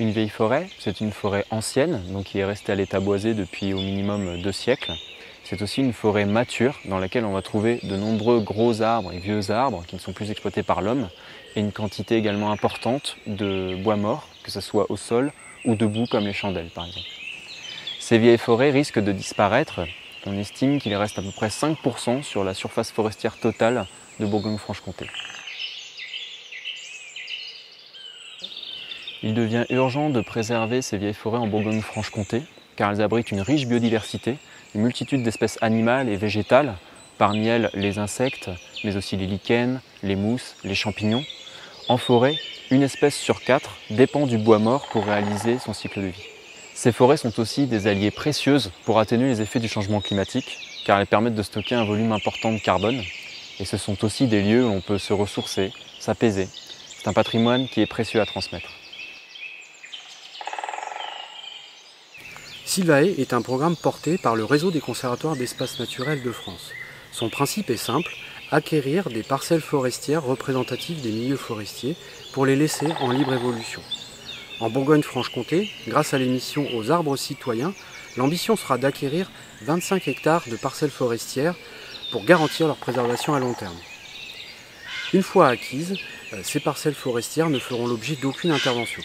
Une vieille forêt, c'est une forêt ancienne, donc qui est restée à l'état boisé depuis au minimum 2 siècles. C'est aussi une forêt mature dans laquelle on va trouver de nombreux gros arbres et vieux arbres qui ne sont plus exploités par l'homme et une quantité également importante de bois mort, que ce soit au sol ou debout comme les chandelles par exemple. Ces vieilles forêts risquent de disparaître. On estime qu'il reste à peu près 5% sur la surface forestière totale de Bourgogne-Franche-Comté. Il devient urgent de préserver ces vieilles forêts en Bourgogne-Franche-Comté car elles abritent une riche biodiversité, une multitude d'espèces animales et végétales, parmi elles les insectes, mais aussi les lichens, les mousses, les champignons. En forêt, une espèce sur 4 dépend du bois mort pour réaliser son cycle de vie. Ces forêts sont aussi des alliés précieuses pour atténuer les effets du changement climatique, car elles permettent de stocker un volume important de carbone. Et ce sont aussi des lieux où on peut se ressourcer, s'apaiser. C'est un patrimoine qui est précieux à transmettre. Sylvae est un programme porté par le réseau des conservatoires d'espaces naturels de France. Son principe est simple, acquérir des parcelles forestières représentatives des milieux forestiers pour les laisser en libre évolution. En Bourgogne-Franche-Comté, grâce à l'émission Aux arbres citoyens, l'ambition sera d'acquérir 25 hectares de parcelles forestières pour garantir leur préservation à long terme. Une fois acquises, ces parcelles forestières ne feront l'objet d'aucune intervention.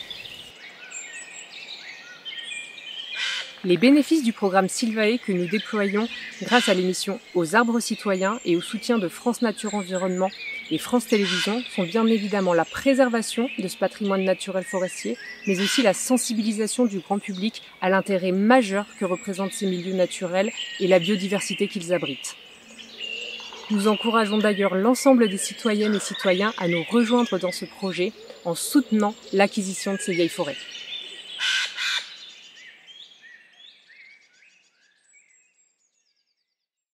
Les bénéfices du programme Sylvae que nous déployons grâce à l'émission Aux arbres citoyens et au soutien de France Nature Environnement et France Télévisions sont bien évidemment la préservation de ce patrimoine naturel forestier, mais aussi la sensibilisation du grand public à l'intérêt majeur que représentent ces milieux naturels et la biodiversité qu'ils abritent. Nous encourageons d'ailleurs l'ensemble des citoyennes et citoyens à nous rejoindre dans ce projet en soutenant l'acquisition de ces vieilles forêts.